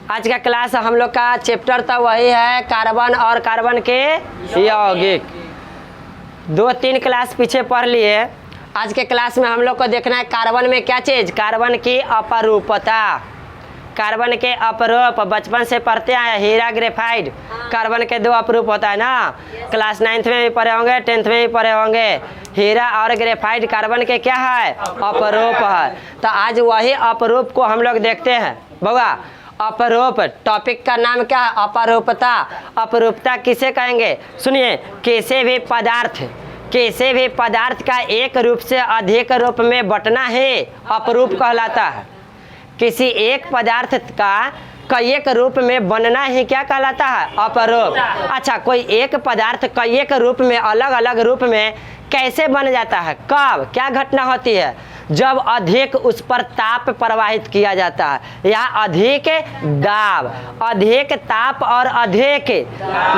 आज का क्लास हम लोग का चैप्टर तो वही है कार्बन और कार्बन के यौगिक। 2-3 क्लास पीछे पढ़ लिए। आज के क्लास में हम लोग को देखना है कार्बन में क्या चीज़, कार्बन की अपरूपता। कार्बन के अपरूप बचपन से पढ़ते आए, हीरा ग्रेफाइट। कार्बन के 2 अपरूप होता है ना, क्लास 9th में भी पढ़े होंगे, 10th में भी पढ़े होंगे। हीरा और ग्रेफाइट कार्बन के क्या है, अपरूप है। तो आज वही अपरूप को हम लोग देखते हैं। बउआ अपरूप टॉपिक का नाम क्या है, अपरूपता। अपरूपता किसे कहेंगे, सुनिए, किसी भी पदार्थ का एक रूप से अधिक रूप में बंटना है अपरूप कहलाता है। किसी एक पदार्थ का कई एक रूप में बनना ही क्या कहलाता है, अपरूप। अच्छा, कोई एक पदार्थ कई एक रूप में अलग अलग रूप में कैसे बन जाता है, कब, क्या घटना होती है, जब अधिक उस पर ताप प्रवाहित किया जाता है या अधिक ताप और अधिक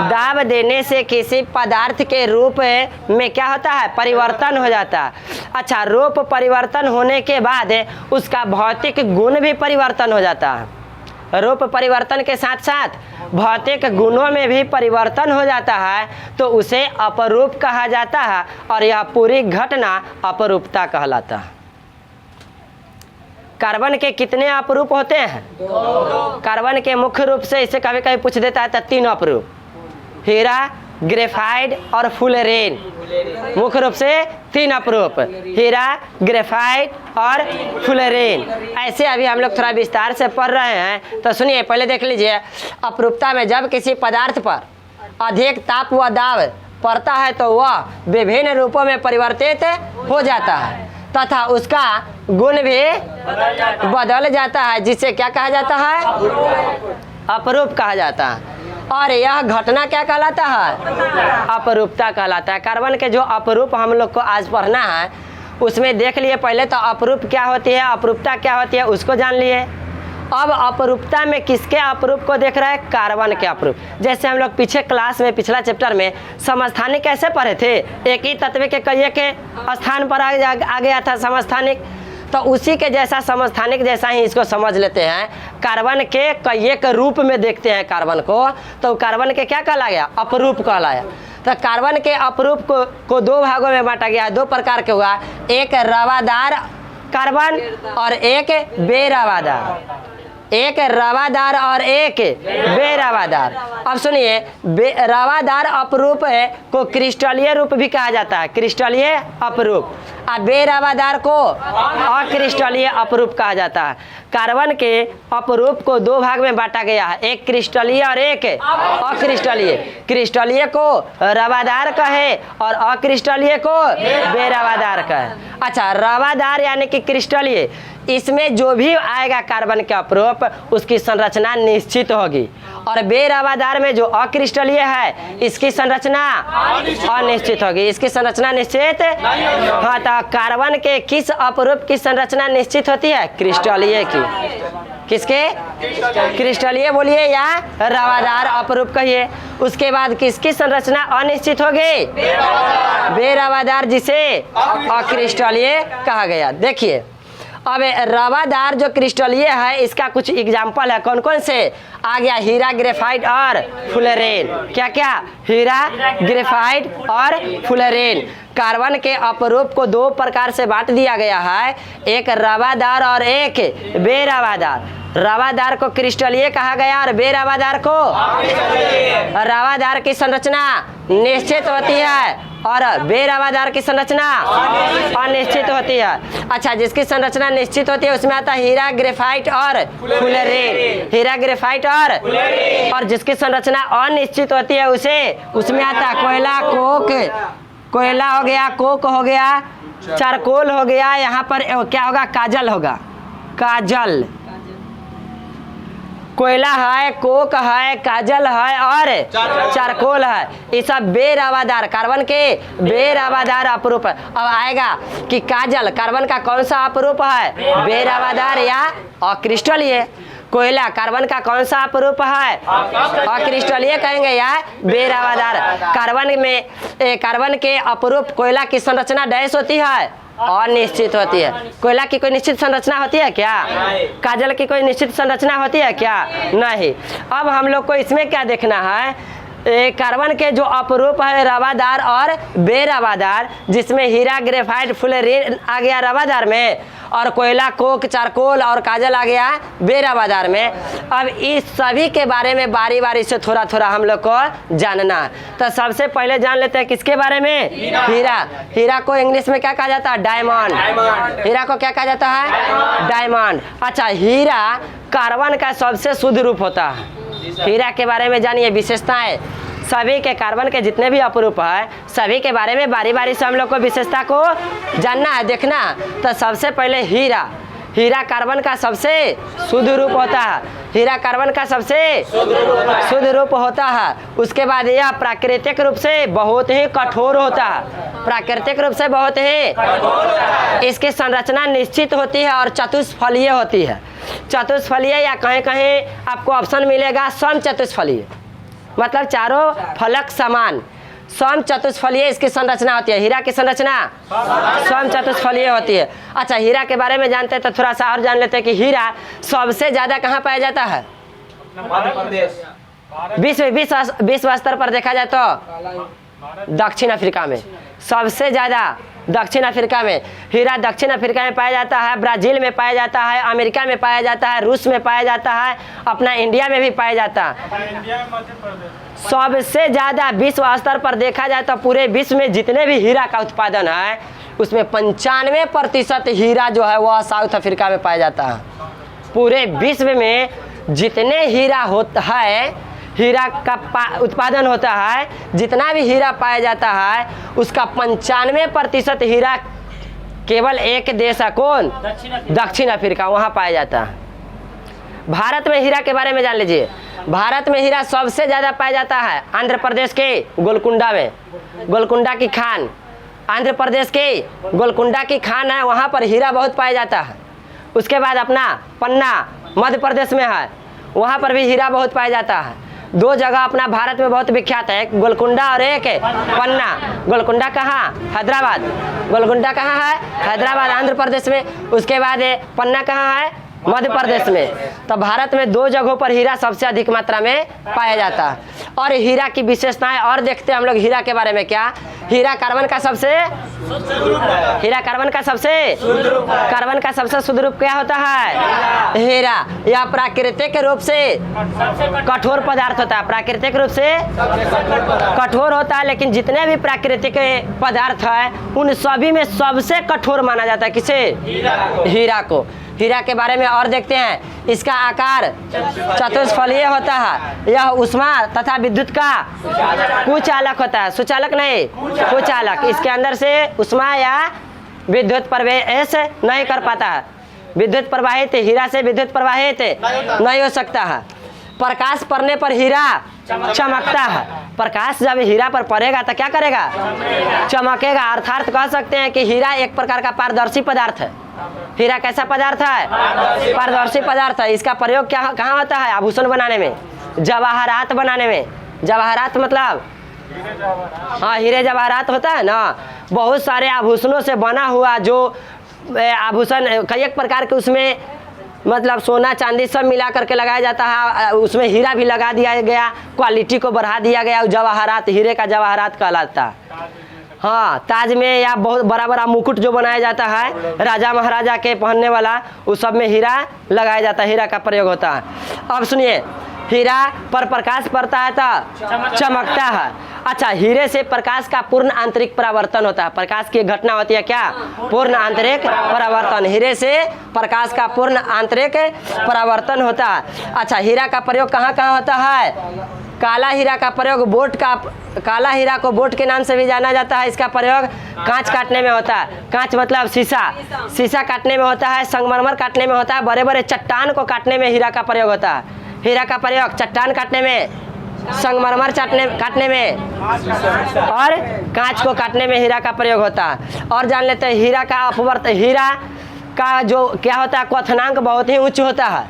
दाब देने से किसी पदार्थ के रूप में क्या होता है, परिवर्तन हो जाता है। अच्छा, रूप परिवर्तन होने के बाद उसका भौतिक गुण भी परिवर्तन हो जाता है। रूप परिवर्तन के साथ साथ भौतिक गुणों में भी परिवर्तन हो जाता है, तो उसे अपरूप कहा जाता है और यह पूरी घटना अपरूपता कहलाता है। कार्बन के कितने अपरूप होते हैं, कार्बन के मुख्य रूप से इसे कभी कभी पूछ देता है तो 3 अपरूप, हीरा, ग्रेफाइट और फुलेरेन। मुख्य रूप से 3 अपरूप, हीरा, ग्रेफाइट और फुलेरेन। ऐसे अभी हम लोग थोड़ा विस्तार से पढ़ रहे हैं, तो सुनिए, पहले देख लीजिए। अपरूपता में जब किसी पदार्थ पर अधिक ताप व दाब पड़ता है तो वह विभिन्न रूपों में परिवर्तित हो जाता है तथा उसका गुण भी बदल जाता है, जिसे क्या कहा जाता है, अपरूप कहा जाता है। और यह घटना क्या कहलाता है, अपरूपता कहलाता है। कार्बन के जो अपरूप हम लोग को आज पढ़ना है, उसमें देख लिए पहले तो अपरूप क्या होती है, अपरूपता क्या होती है उसको जान लिए। अब अपरूपता में किसके अपरूप को देख रहा है, कार्बन के अपरूप। जैसे हम लोग पीछे क्लास में पिछला चैप्टर में समस्थानिक कैसे पढ़े थे, एक ही तत्व के कई के स्थान पर आ गया था समस्थानिक, तो उसी के जैसा समस्थानिक जैसा ही इसको समझ लेते हैं। कार्बन के कई एक रूप में देखते हैं कार्बन को, तो कार्बन के क्या कहला गया, अपरूप कहलाया। तो कार्बन के अपरूप को 2 भागों में बांटा गया है, 2 प्रकार के हुआ, एक रवादार कार्बन और एक बेरवादार। एक रवादार और एक बेरवादार। अब सुनिए, रवादार अपरूप को क्रिस्टलीय रूप भी कहा जाता है, क्रिस्टलीय अपरूप, और बेरवादार को अक्रिस्टलीय अपरूप कहा जाता है। कार्बन के अपरूप को 2 भाग में बांटा गया है, एक क्रिस्टलीय और एक अक्रिस्टलीय। क्रिस्टलीय को रवादार कहे और अक्रिस्टलीय को बेरवादार कहे। अच्छा, रवादार यानी कि क्रिस्टलीय, इसमें जो भी आएगा कार्बन के अपरूप उसकी संरचना निश्चित होगी, और बेरवादार में जो अक्रिस्टलीय है इसकी संरचना अनिश्चित होगी, इसकी संरचना निश्चित। हाँ, तो कार्बन के किस अपरूप की संरचना निश्चित होती है, क्रिस्टलीय की। किसके, क्रिस्टलीय बोलिए या रवादार अपरूप कहिए। उसके बाद किसकी संरचना अनिश्चित होगी, बेरवादार, जिसे अक्रिस्टलीय कहा गया। देखिए, अब रवादार जो क्रिस्टलीय है इसका कुछ एग्जाम्पल है, कौन कौन से आ गया, हीरा, ग्रेफाइट और फुलेरेन। क्या क्या, हीरा, ग्रेफाइट और फुलेरेन। कार्बन के अपरूप को 2 प्रकार से बांट दिया गया है, एक रवादार और एक बेरवादार। रवादार को क्रिस्टलीय कहा गया और बेरवादार को, रवादार की संरचना निश्चित होती है और बेरवादार की संरचना अनिश्चित होती है। अच्छा, जिसकी संरचना निश्चित होती है उसमें आता है हीरा, ग्रेफाइट और फुलेरेन। हीरा, ग्रेफाइट और जिसकी संरचना अनिश्चित होती है उसमें आता है कोयला, कोक, कोयला हो गया, कोक हो गया, चारकोल हो गया, यहाँ पर क्या होगा, काजल होगा, काजल। कोयला है, कोक है, काजल है और चारकोल है। ये सब बेरवादार, कार्बन के बेरवादार अपरूप है। अब आएगा कि काजल कार्बन का कौन सा अपरूप है, बेरवादार या अक्रिस्टलीय। कोयला कार्बन का कौन सा अपरूप है, अक्रिस्टलीय कहेंगे या बेरवादार। कार्बन के अपरूप कोयला की संरचना डैश होती है, अनिश्चित होती है। कोयला की कोई निश्चित संरचना होती है क्या? काजल की कोई निश्चित संरचना होती है क्या? नहीं। अब हम लोग को इसमें क्या देखना है, कार्बन के जो अपरूप है रवादार और बेरवादार, जिसमें हीरा ग्रेफाइट फुलेरीन आ गया रवादार में, और कोयला कोक चारकोल और काजल आ गया बेरवादार में। अब इस सभी के बारे में बारी बारी से थोड़ा थोड़ा हम लोग को जानना। तो सबसे पहले जान लेते हैं किसके बारे में? हीरा। हीरा को इंग्लिश में क्या कहा जाता है? डायमंड। हीरा को क्या कहा जाता है? डायमंड। अच्छा, हीरा कार्बन का सबसे शुद्ध रूप होता है। हीरा के बारे में जानिए विशेषताएं। सभी के कार्बन के जितने भी अपरूप है सभी के बारे में बारी बारी से हम लोग को विशेषता को जानना है, देखना। तो सबसे पहले हीरा। हीरा कार्बन का सबसे शुद्ध रूप होता है। हीरा कार्बन का सबसे शुद्ध रूप होता है। उसके बाद यह प्राकृतिक रूप से बहुत ही कठोर होता है। प्राकृतिक रूप से बहुत ही इसकी संरचना निश्चित होती है और चतुष्फलीय होती है। चतुष्फलीय या कहीं कहीं आपको ऑप्शन मिलेगा सम चतुष्फलीय, मतलब चारों फलक समान। सम चतुष्फलीय इसकी संरचना होती है। हीरा की संरचना सम चतुष्फलीय होती है। अच्छा, हीरा के बारे में जानते हैं तो थोड़ा सा और जान लेते हैं कि हीरा सबसे ज्यादा कहाँ पाया जाता है? विश्व स्तर पर देखा जाए तो दक्षिण अफ्रीका में सबसे ज्यादा। दक्षिण अफ्रीका में हीरा दक्षिण अफ्रीका में पाया जाता है, ब्राजील में पाया जाता है, अमेरिका में पाया जाता है, रूस में पाया जाता है, अपना इंडिया में भी पाया जाता है। सबसे ज़्यादा विश्व स्तर पर देखा जाए तो पूरे विश्व में जितने भी हीरा का उत्पादन है उसमें 95% हीरा जो है वह साउथ अफ्रीका में पाया जाता है। पूरे विश्व में जितने हीरा होता है, हीरा का उत्पादन होता है, जितना भी हीरा पाया जाता है उसका 95% हीरा केवल एक देश है, कौन? दक्षिण अफ्रीका, वहाँ पाया जाता है। भारत में हीरा के बारे में जान लीजिए। भारत में हीरा सबसे ज़्यादा पाया जाता है आंध्र प्रदेश के गोलकुंडा में। गोलकुंडा की खान, आंध्र प्रदेश के गोलकुंडा की खान है, वहाँ पर हीरा बहुत पाया जाता है। उसके बाद अपना पन्ना मध्य प्रदेश में है, वहाँ पर भी हीरा बहुत पाया जाता है। दो जगह अपना भारत में बहुत विख्यात है, एक गोलकुंडा और एक पन्ना। गोलकुंडा कहाँ? हैदराबाद। गोलकुंडा कहाँ है? हैदराबाद, आंध्र प्रदेश में। उसके बाद पन्ना कहाँ है? मध्य प्रदेश में। तो भारत में दो जगहों पर हीरा सबसे अधिक मात्रा में पाया जाता है। और हीरा की विशेषताएं और देखते हैं हम लोग हीरा के बारे में। क्या? हीरा कार्बन का सबसे शुद्ध रूप क्या होता है? हीरा। यह प्राकृतिक रूप से कठोर पदार्थ होता है। प्राकृतिक रूप से कठोर होता है, लेकिन जितने भी प्राकृतिक पदार्थ है उन सभी में सबसे कठोर माना जाता है किसे? हीरा को। हीरा के बारे में और देखते हैं। इसका आकार चतुष्फलीय होता है। यह ऊष्मा तथा विद्युत का कुचालक होता है। सुचालक नहीं, कुचालक। इसके अंदर से ऊष्मा या विद्युत प्रवेश नहीं कर पाता है। विद्युत प्रवाहित, हीरा से विद्युत प्रवाहित नहीं हो सकता है। प्रकाश पड़ने पर हीरा चमकता है। प्रकाश जब हीरा पर पड़ेगा तो क्या करेगा? चमकेगा। अर्थात कह सकते हैं कि हीरा एक प्रकार का पारदर्शी पदार्थ है। हीरा कैसा पदार्थ है? पारदर्शी पदार्थ है। इसका प्रयोग क्या कहाँ होता है? आभूषण बनाने में, जवाहरात बनाने में। जवाहरात मतलब हाँ, हीरे जवाहरात होता है ना। बहुत सारे आभूषणों से बना हुआ जो आभूषण कई एक प्रकार के उसमें मतलब सोना चांदी सब मिला करके लगाया जाता है। उसमें हीरा भी लगा दिया गया, क्वालिटी को बढ़ा दिया गया। जवाहरात, हीरे का जवाहरात कहलाता है। हाँ, ताज में या बहुत बड़ा बड़ा मुकुट जो बनाया जाता है राजा महाराजा के पहनने वाला, उस सब में हीरा लगाया जाता है। हीरा का प्रयोग होता है। अब सुनिए, हीरा पर प्रकाश पड़ता है तो चमकता है। अच्छा, हीरे से प्रकाश का पूर्ण आंतरिक परावर्तन होता है। प्रकाश की घटना होती है क्या? पूर्ण आंतरिक परावर्तन। हीरे से प्रकाश का पूर्ण आंतरिक परावर्तन होता है। अच्छा, हीरा का प्रयोग कहाँ कहाँ होता है? काला हीरा का प्रयोग काला हीरा को बोट के नाम से भी जाना जाता है। इसका प्रयोग कांच काटने में होता है। कांच मतलब शीशा काटने में होता है, संगमरमर काटने में होता है, बड़े बड़े चट्टान को काटने में हीरा का प्रयोग होता है। हीरा का प्रयोग चट्टान काटने में, संगमरमर काटने में और कांच को काटने में हीरा का प्रयोग होता है। और जान लेते हैं हीरा का अपवर्त। हीरा का जो क्या होता है, क्वथनांक बहुत ही उच्च होता है।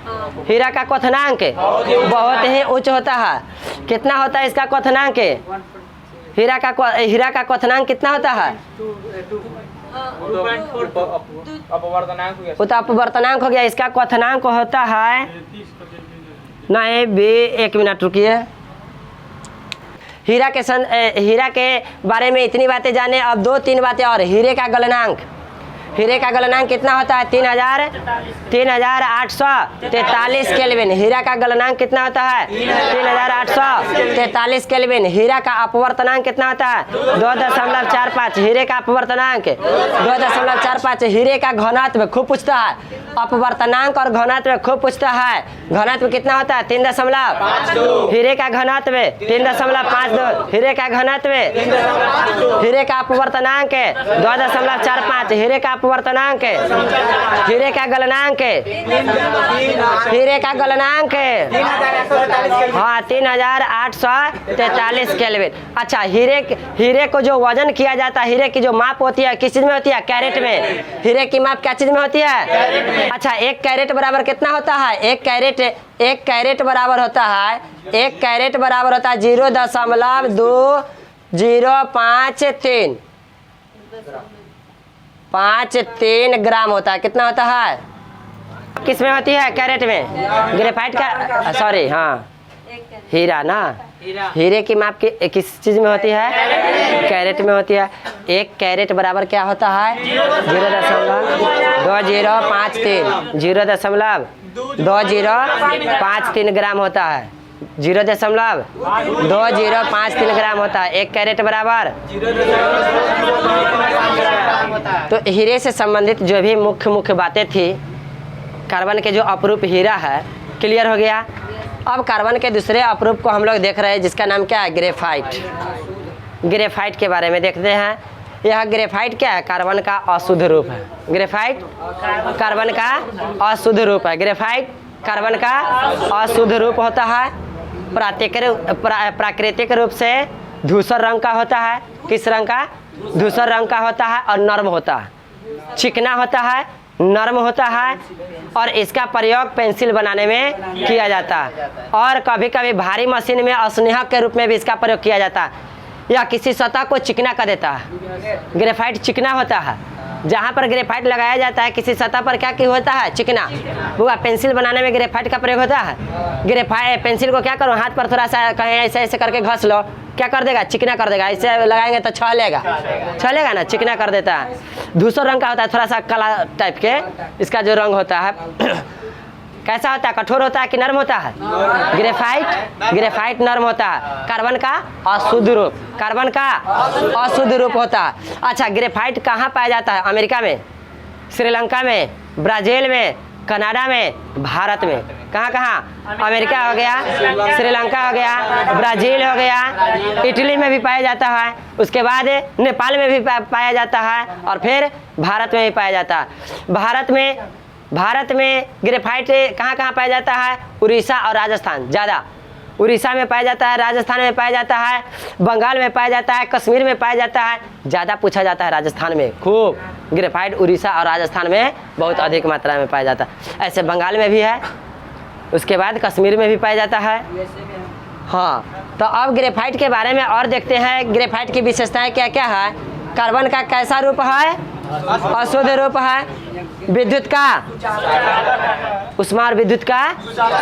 हीरा का क्वथनांक बहुत ही उच्च होता है। कितना होता है इसका क्वथनांक? हीरा का क्वथनांक कितना होता है? वो तो अपवर्तनांक हो गया, इसका क्वथनांक होता है नहीं बी। एक मिनट रुकिए। हीरा के बारे में इतनी बातें जाने, अब 2-3 बातें और। हीरे का गलनांक कितना होता है? 3843 केल्विन। हीरा का गलनांक कितना होता है? 3843 केल्विन। हीरा का अपवर्तनांक कितना होता है? 2.45। हीरे का अपवर्तनांक 2.45। हीरे का घनत्व खूब पूछता है, अपवर्तनांक और घनत्व खूब पूछता है। घनत्व कितना होता है? 3.52। हीरे का घनत्व 3.52। हीरे का घनत्व, हीरे का अपवर्तनांक 2.45। हीरे का अपवर्तनांक, हीरे का गलनांक, हाँ 3843 केल्विन। अच्छा, हीरे को जो वजन किया जाता है, हीरे की जो माप होती है किस चीज में होती है? कैरेट में। हीरे की माप क्या चीज में होती है? अच्छा, 1 कैरेट बराबर कितना होता है? 1 कैरेट बराबर होता है 0.2053 ग्राम होता है। कितना होता है? किस में होती है? कैरेट में। ग्रेफाइट का, सॉरी, हाँ हीरा ना, हीरे की माप किस चीज में होती है? कैरेट में होती है। 1 कैरेट बराबर क्या होता है? 0.2053 ग्राम होता है। 0.2053 ग्राम होता है 1 कैरेट बराबर। तो हीरे से संबंधित जो भी मुख्य बातें थी, कार्बन के जो अपरूप हीरा है, क्लियर हो गया। अब कार्बन के दूसरे अपरूप को हम लोग देख रहे हैं, जिसका नाम क्या है? ग्रेफाइट। ग्रेफाइट के बारे में देखते हैं। यह ग्रेफाइट क्या है? कार्बन का अशुद्ध रूप है। ग्रेफाइट कार्बन का अशुद्ध रूप है। ग्रेफाइट कार्बन का अशुद्ध रूप होता है। प्राकृतिक रूप से धूसर रंग का होता है। किस रंग का? धूसर रंग का होता है और नर्म होता है, चिकना होता है, नर्म होता है। और इसका प्रयोग पेंसिल बनाने में किया जाता है, और कभी कभी भारी मशीन में अस्नेहक के रूप में भी इसका प्रयोग किया जाता है, या किसी सतह को चिकना कर देता है। ग्रेफाइट चिकना होता है। जहाँ पर ग्रेफाइट लगाया जाता है किसी सतह पर, क्या होता है? चिकना। वो पेंसिल बनाने में ग्रेफाइट का प्रयोग होता है। ग्रेफाइट पेंसिल को क्या करो, हाथ पर थोड़ा सा कहीं ऐसे करके घस लो, क्या कर देगा? चिकना कर देगा। इसे लगाएंगे तो छलेगा ना, चिकना कर देता है। धूसर रंग का होता है, थोड़ा सा काला टाइप के इसका जो रंग होता है। कैसा होता है? कठोर होता है कि नर्म होता है? ग्रेफाइट नर्म होता है। कार्बन का अशुद्ध रूप, कार्बन का अशुद्ध रूप होता है। अच्छा, ग्रेफाइट कहाँ पाया जाता है? अमेरिका में, श्रीलंका में, ब्राज़ील में, कनाडा में, भारत में। कहाँ? अमेरिका हो गया, श्रीलंका हो गया, ब्राज़ील हो गया, इटली में भी पाया जाता है, उसके बाद नेपाल में भी पाया जाता है, और फिर भारत में भी पाया जाता है। भारत में ग्रेफाइट कहाँ पाया जाता है? उड़ीसा और राजस्थान ज़्यादा। उड़ीसा में पाया जाता है, राजस्थान में पाया जाता है, बंगाल में पाया जाता है, कश्मीर में पाया जाता है। ज़्यादा पूछा जाता है राजस्थान में खूब ग्रेफाइट। उड़ीसा और राजस्थान में बहुत अधिक मात्रा में पाया जाता है। ऐसे बंगाल में भी है, उसके बाद कश्मीर में भी पाया जाता है। हाँ, तो अब ग्रेफाइट के बारे में और देखते हैं। ग्रेफाइट की विशेषताएँ क्या क्या है? कार्बन का कैसा रूप है? अशुद्ध रूप है। विद्युत का उष्मा और विद्युत का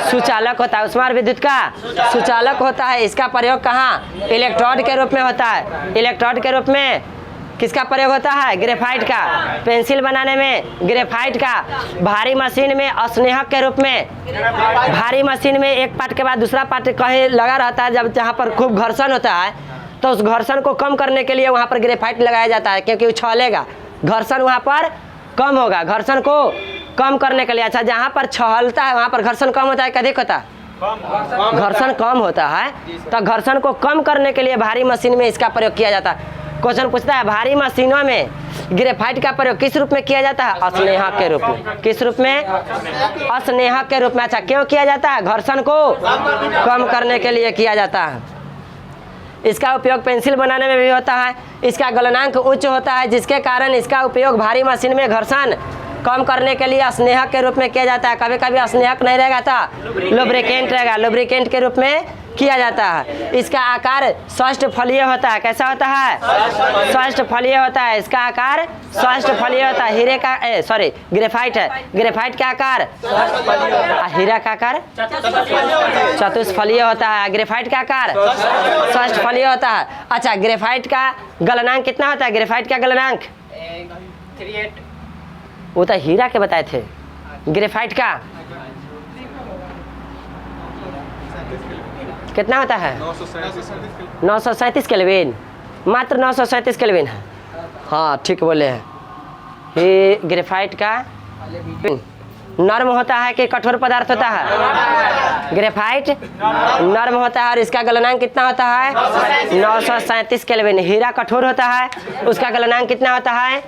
सुचालक होता है। उष्मा और विद्युत का सुचालक होता है। इसका प्रयोग कहाँ? इलेक्ट्रोड के रूप में होता है। इलेक्ट्रोड के रूप में किसका प्रयोग होता है? ग्रेफाइट का। पेंसिल बनाने में ग्रेफाइट का। भारी मशीन में अस्नेहक के रूप में। भारी मशीन में एक पार्ट के बाद दूसरा पार्ट कहीं लगा रहता है, जब जहाँ पर खूब घर्षण होता है तो उस घर्षण को कम करने के लिए वहाँ पर ग्रेफाइट लगाया जाता है, क्योंकि उछलेगा, घर्षण वहाँ पर कम होगा। घर्षण को कम करने के लिए, अच्छा जहाँ पर छहलता है वहाँ पर घर्षण कम होता है, अधिक होता है? घर्षण कम होता है। तो घर्षण को कम करने के लिए भारी मशीन में इसका प्रयोग किया जाता है। क्वेश्चन पूछता है, भारी मशीनों में ग्रेफाइट का प्रयोग किस रूप में किया जाता है? अस्नेहक के रूप में। किस रूप में? अस्नेहक के रूप में। अच्छा, क्यों किया जाता है? घर्षण को कम करने के लिए किया जाता है। इसका उपयोग पेंसिल बनाने में भी होता है। इसका गलनांक उच्च होता है, जिसके कारण इसका उपयोग भारी मशीन में घर्षण कम करने के लिए अस्नेहक के रूप में किया जाता है। कभी कभी अस्नेहक नहीं रहेगा तो लुब्रिकेंट रहेगा, लुब्रिकेंट के रूप में किया जाता है। इसका आकार षष्ठफलीय होता है। कैसा होता है? षष्ठफलीय होता है। इसका आकार षष्ठफलीय होता है। हीरे का ग्रेफाइट है। ग्रेफाइट का आकार, हीरा का आकार चतुष्फलीय होता है। ग्रेफाइट का आकार षष्ठफलीय होता है। अच्छा, ग्रेफाइट का गलनांक कितना होता है? ग्रेफाइट का गलनांक 38। वो तो हीरा के बताए थे। ग्रेफाइट का कितना होता है? 937 केल्विन। मात्र 937 केल्विन है। हाँ, ठीक बोले हैं। ये ग्रेफाइट का नर्म होता है कि कठोर पदार्थ होता है? ग्रेफाइट नर्म होता है और इसका गलनांक कितना होता है? 937 केल्विन। हीरा कठोर होता है, उसका गलनांक कितना होता है?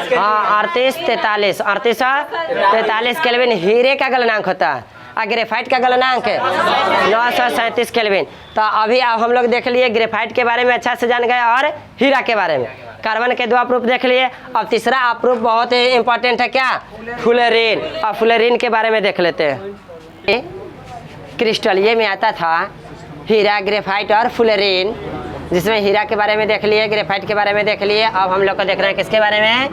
हाँ, 3843 केल्विन हीरे का गलनांक होता है और ग्रेफाइट का गलनांक 937 केल्विन। तो अभी हम लोग देख लिए ग्रेफाइट के बारे में अच्छा से जान गए और हीरा के बारे में। कार्बन के 2 अपरूप देख लिए। अब तीसरा अपरूप बहुत ही इंपॉर्टेंट है, क्या? फुलेरीन। और फुलेरीन के बारे में देख लेते हैं। क्रिस्टलीय में आता था हीरा, ग्रेफाइट और फुलेरीन, जिसमें हीरा के बारे में देख लिए, ग्रेफाइट के बारे में देख लिए। अब हम लोग को देख रहे हैं किसके बारे में?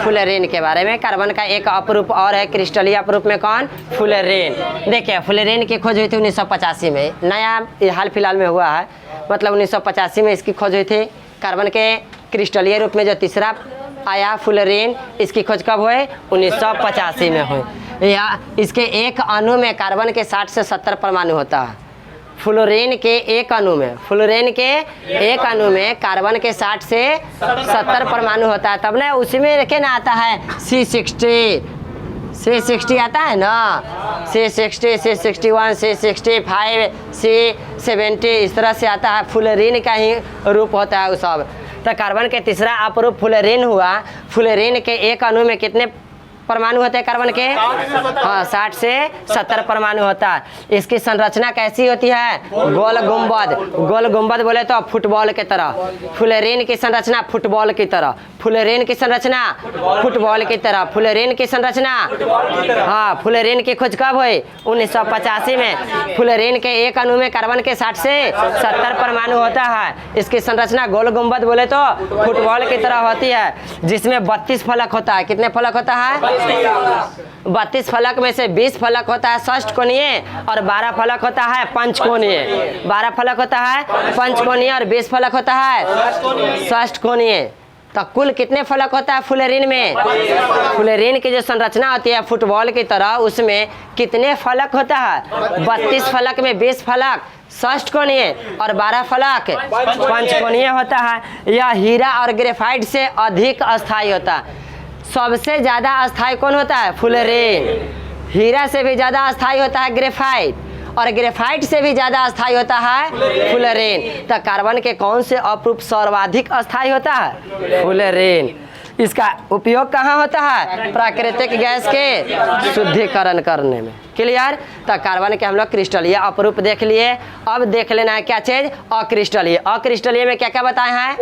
फुलेरीन के बारे में। कार्बन का एक अपरूप और है क्रिस्टलीय अपरूप में, कौन? फुलेरीन। देखिए, फुलेरीन की खोज हुई थी 1985 में। नया हाल फिलहाल में हुआ है, मतलब 1985 में इसकी खोज हुई थी। कार्बन के क्रिस्टलीय रूप में जो तीसरा आया फुलेरीन, इसकी खोज कब हुई? 1985 में हुई। या इसके एक अणु में कार्बन के 60 से 70 परमाणु होता है। फ्लोरीन के एक अणु में कार्बन के 60 से 70 परमाणु होता है। तब ना उसी में रखे ना आता है C60 आता है ना, C60, C61, C65, C70, इस तरह से आता है। फुलेरीन का ही रूप होता है वो सब। तो कार्बन के तीसरा अपरूप फुलेरीन हुआ। फुलेरीन के एक अणु में कितने परमाणु होते हैं कार्बन के? हाँ, 60 से 70 परमाणु होता है। इसकी संरचना कैसी होती है? गोल गुंबद। गोल गुंबद बोले तो फुटबॉल की तरह। फुलेरीन की संरचना फुटबॉल की तरह। फुलेरीन की संरचना फुटबॉल की तरह। फुलेरीन की संरचना, हाँ, फुलेरीन की खोज कब हुई? 1985 में। फुलेरीन के एक अणु में कार्बन के 60 से 70 परमाणु होता है। इसकी संरचना गोल गुंबद बोले तो फुटबॉल की तरह होती है, जिसमें 32 फलक होता है। कितने फलक होता है? 32 फलक में से 20 फलक होता है षष्ठकोणीय और 12 फलक होता है पंचकोणीय। 12 फलक होता है पंचकोणीय और 20 फलक होता है षष्ठकोणीय। तो कुल कितने फलक होता है फुलेरीन में? फुलेरीन की जो संरचना होती है फुटबॉल की तरह, उसमें कितने फलक होता है? 32 फलक में 20 फलक षष्ठकोणीय और 12 फलक पंचकोणीय होता है। यह हीरा और ग्रेफाइट से अधिक अस्थायी होता है। सबसे ज़्यादा अस्थायी कौन होता है? फुलेरीन। हीरा से भी ज़्यादा अस्थायी होता है ग्रेफाइट, और ग्रेफाइट से भी ज़्यादा अस्थायी होता है फुलेरीन। तो कार्बन के कौन से अपरूप सर्वाधिक अस्थायी होता है? फुलेरीन। इसका उपयोग कहाँ होता है? प्राकृतिक गैस के शुद्धिकरण करने में। क्लियर? तो कार्बन के हम लोग क्रिस्टलीय अपरूप देख लिए। अब देख लेना है क्या चीज? अक्रिस्टलीय। अक्रिस्टलीय में क्या क्या बताए हैं?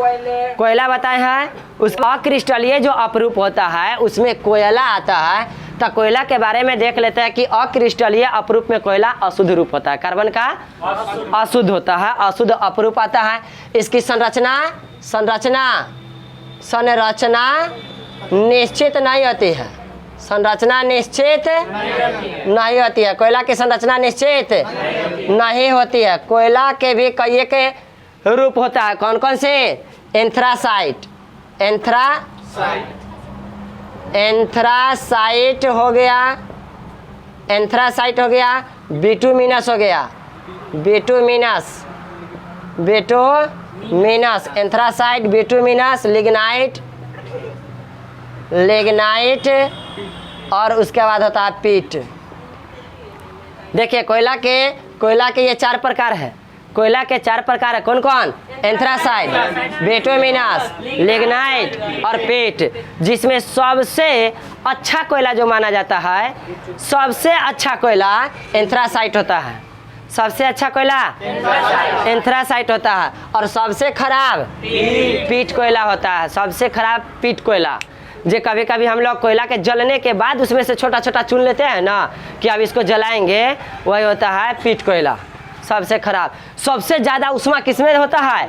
कोयला बताए हैं। उस अक्रिस्टलीय जो अपरूप होता है उसमें कोयला आता है। तो कोयला के बारे में देख लेते हैं कि अक्रिस्टलीय अपरूप में कोयला अशुद्ध रूप होता है। कार्बन का अशुद्ध होता है, अशुद्ध अपरूप आता है। इसकी संरचना निश्चित नहीं होती है। संरचना निश्चित नहीं होती है। कोयला की संरचना निश्चित नहीं होती है। कोयला के भी कई के रूप होता है। कौन कौन से? एंथ्रासाइट हो गया, बिटुमिनस हो गया, एंथ्रासाइट, बिटुमिनस, लिग्नाइट और उसके बाद होता है पीट। देखिए कोयला के ये 4 प्रकार है। कोयला के 4 प्रकार है। कौन कौन? एंथ्रासाइट, बिटुमिनस, लिग्नाइट और पीट। जिसमें सबसे अच्छा कोयला जो माना जाता है, सबसे अच्छा कोयला एंथ्रासाइट होता है। सबसे अच्छा कोयला एंथ्रासाइट होता है और सबसे खराब पीट कोयला होता है। सबसे खराब पीट कोयला। जो कभी कभी हम लोग कोयला के जलने के बाद उसमें से छोटा छोटा चुन लेते हैं ना कि अब इसको जलाएंगे, वही होता है पीट कोयला। सबसे खराब। सबसे ज्यादा उष्मा किसमें होता है?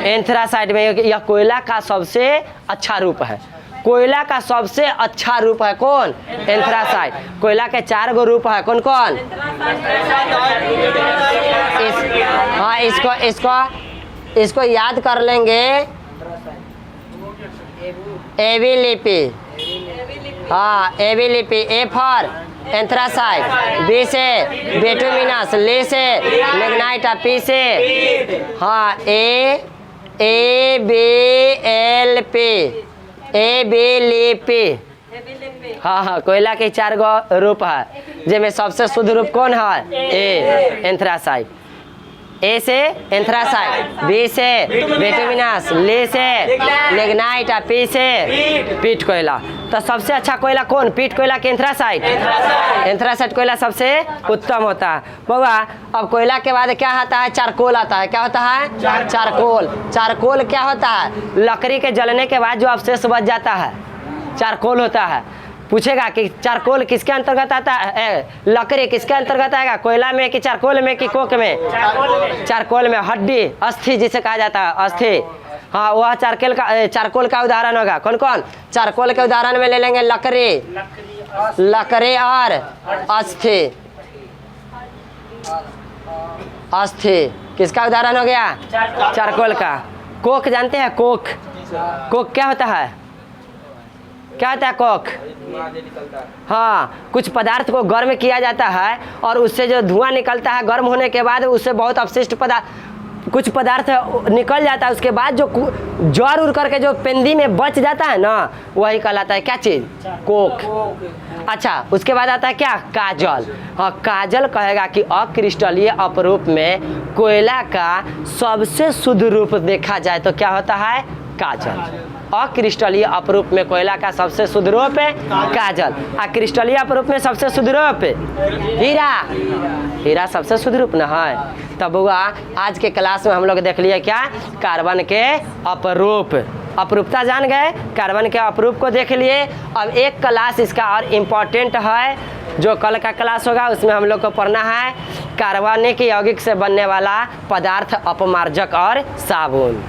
एंथ्रासाइड में। यह कोयला का सबसे अच्छा रूप है। कोयला का सबसे अच्छा रूप है कौन? एंथ्रासाइड। कोयला के 4 गो रूप है, कौन कौन? हाँ, इसको याद कर लेंगे। एबिलिटी, हाँ एबिलिटी। ए फॉर एंथ्रासाइड, बी से बिटुमिनस, ली से लिग्नाइट, पी से हाँ एबिलिटी। हाँ हाँ, कोयला के 4 गो रूप है, जिसमें सबसे शुद्ध रूप कौन है? ए, एंथ्रासाइड। ए से एंथ्रासाइड, बी से बिटुमिनस, ली से लिग्नाइट, पी से पीट कोयला। तो सबसे अच्छा कोयला कौन? पीट कोयला के एंथ्रासाइड। एंथ्रासाइड कोयला सबसे उत्तम होता है। बउआ, अब कोयला के बाद क्या आता है? चारकोल आता है। क्या होता है? चारकोल। चारकोल क्या होता है? लकड़ी के जलने के बाद जो अवशेष बच जाता है, चारकोल होता है। पूछेगा कि चारकोल किसके अंतर्गत आता है? लकड़ी किसके अंतर्गत आएगा? कोयला में कि चारकोल में कि कोक में? चारकोल में। हड्डी, अस्थि जिसे कहा जाता है, अस्थि। हाँ, वह चारकोल का उदाहरण होगा। कौन कौन? चारकोल के उदाहरण में ले लेंगे लकड़ी और अस्थि। अस्थि किसका उदाहरण हो गया? चारकोल का। कोक जानते हैं? कोक। कोक क्या होता है? क्या होता है कोक? हाँ, कुछ पदार्थ को गर्म किया जाता है और उससे जो धुआं निकलता है, गर्म होने के बाद उससे बहुत अपशिष्ट कुछ पदार्थ निकल जाता है। उसके बाद जो जड़ उड़ करके जो पेंदी में बच जाता है ना, वही कहलाता है क्या चीज़? कोक। अच्छा, उसके बाद आता है क्या? काजल। हाँ, काजल कहेगा कि अक्रिस्टलीय अपरूप में कोयला का सबसे शुद्ध रूप देखा जाए तो क्या होता है? काजल। अक्रिस्टलीय अपरूप में कोयला का सबसे शुद्ध रूप है काजल। अक्रिस्टलीय अपरूप में सबसे शुद्ध रूप हीरा। हीरा सबसे शुद्ध रूप ना है। तब हुआ आज के क्लास में हम लोग देख लिए क्या? कार्बन के अपरूप। अपरूपता जान गए, कार्बन के अपरूप को देख लिए। अब एक क्लास इसका और इम्पोर्टेंट है, जो कल का क्लास होगा उसमें हम लोग को पढ़ना है कार्बनिक यौगिक से बनने वाला पदार्थ, अपमार्जक और साबुन।